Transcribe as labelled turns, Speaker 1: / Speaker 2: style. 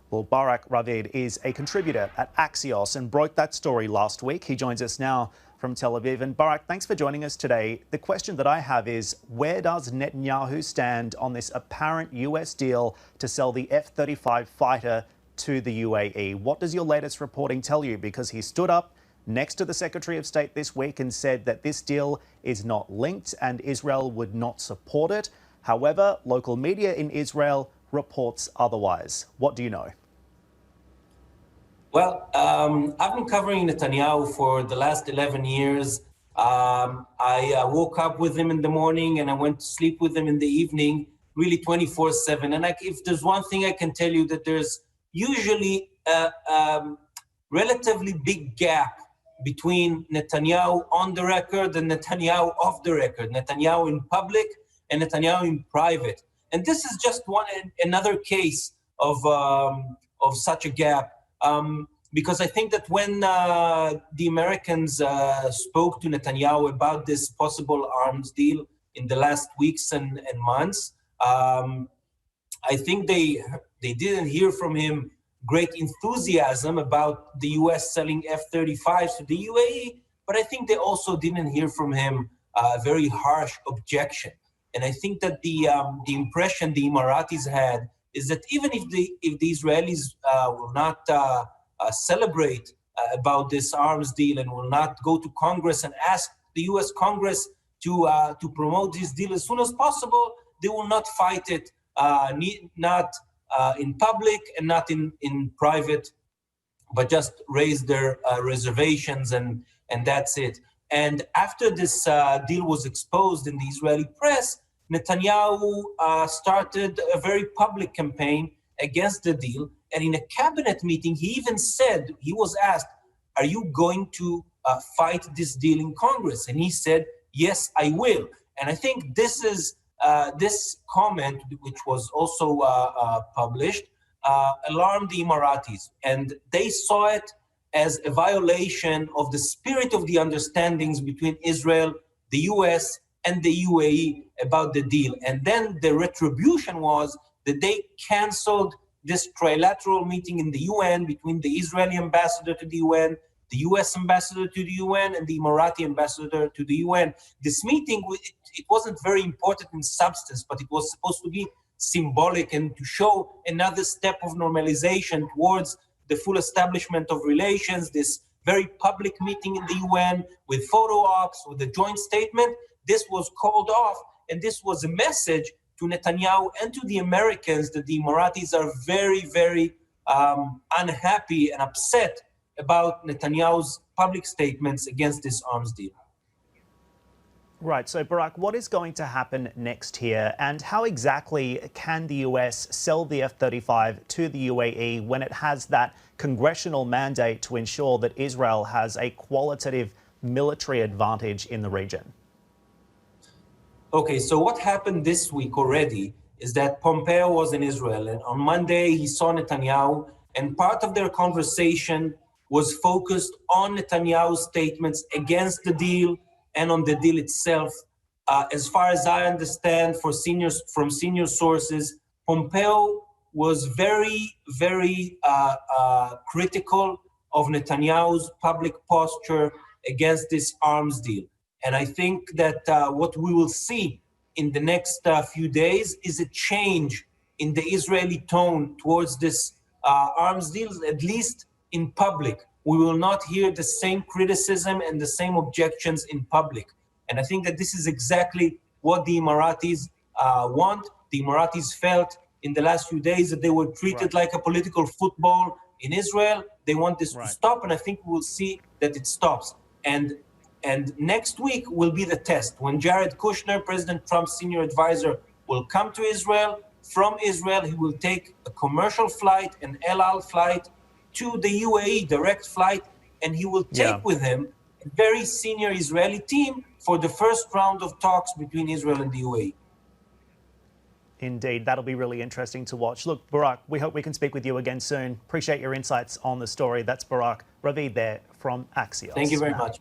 Speaker 1: Well, Barak Ravid is a contributor at Axios and broke that story last week. He joins us now from Tel Aviv. And Barak, thanks for joining us today. The question that I have is, where does Netanyahu stand on this apparent US deal to sell the F-35 fighter to the UAE? What does your latest reporting tell you? Because he stood up next to the Secretary of State this week and said that this deal is not linked and Israel would not support it. However, local media in Israel reports otherwise. What do you know?
Speaker 2: Well, I've been covering Netanyahu for the last 11 years. I woke up with him in the morning and I went to sleep with him in the evening, really 24/7. And if there's one thing I can tell you, that there's usually a relatively big gap between Netanyahu on the record and Netanyahu off the record, Netanyahu in public and Netanyahu in private. And this is just another case of such a gap. Because I think that when the Americans spoke to Netanyahu about this possible arms deal in the last weeks and months, I think they didn't hear from him great enthusiasm about the US selling F-35s to the UAE, but I think they also didn't hear from him a very harsh objection. And I think that the impression the Emiratis had is that even if the Israelis will not celebrate about this arms deal and will not go to Congress and ask the U.S. Congress to promote this deal as soon as possible, they will not fight it, not in public and not in private, but just raise their reservations and that's it. And after this deal was exposed in the Israeli press, Netanyahu started a very public campaign against the deal. And in a cabinet meeting, he even said, he was asked, are you going to fight this deal in Congress? And he said, yes, I will. And I think this is this comment, which was also published, alarmed the Emiratis. And they saw it as a violation of the spirit of the understandings between Israel, the US, and the UAE about the deal. And then the retribution was that they canceled this trilateral meeting in the UN between the Israeli ambassador to the UN, the US ambassador to the UN, and the Emirati ambassador to the UN. This meeting, it wasn't very important in substance, but it was supposed to be symbolic and to show another step of normalization towards the full establishment of relations, this very public meeting in the UN with photo ops, with a joint statement. This was called off, and this was a message to Netanyahu and to the Americans that the Emiratis are very, very unhappy and upset about Netanyahu's public statements against this arms deal.
Speaker 1: Right. So, Barak, what is going to happen next here? And how exactly can the US sell the F-35 to the UAE when it has that congressional mandate to ensure that Israel has a qualitative military advantage in the region?
Speaker 2: Okay, so what happened this week already is that Pompeo was in Israel, and on Monday he saw Netanyahu, and part of their conversation was focused on Netanyahu's statements against the deal and on the deal itself. As far as I understand from senior sources, Pompeo was very, very critical of Netanyahu's public posture against this arms deal. And I think that what we will see in the next few days is a change in the Israeli tone towards this arms deal, at least in public. We will not hear the same criticism and the same objections in public. And I think that this is exactly what the Emiratis want. The Emiratis felt in the last few days that they were treated like a political football in Israel. They want this to stop, and I think we will see that it stops. And next week will be the test when Jared Kushner, President Trump's senior advisor, will come to Israel. From Israel, he will take a commercial flight, an El Al flight, to the UAE, direct flight, and he will take with him a very senior Israeli team for the first round of talks between Israel and the UAE.
Speaker 1: Indeed, that'll be really interesting to watch. Look, Barak, we hope we can speak with you again soon. Appreciate your insights on the story. That's Barak Ravid there from Axios.
Speaker 2: Thank you very much.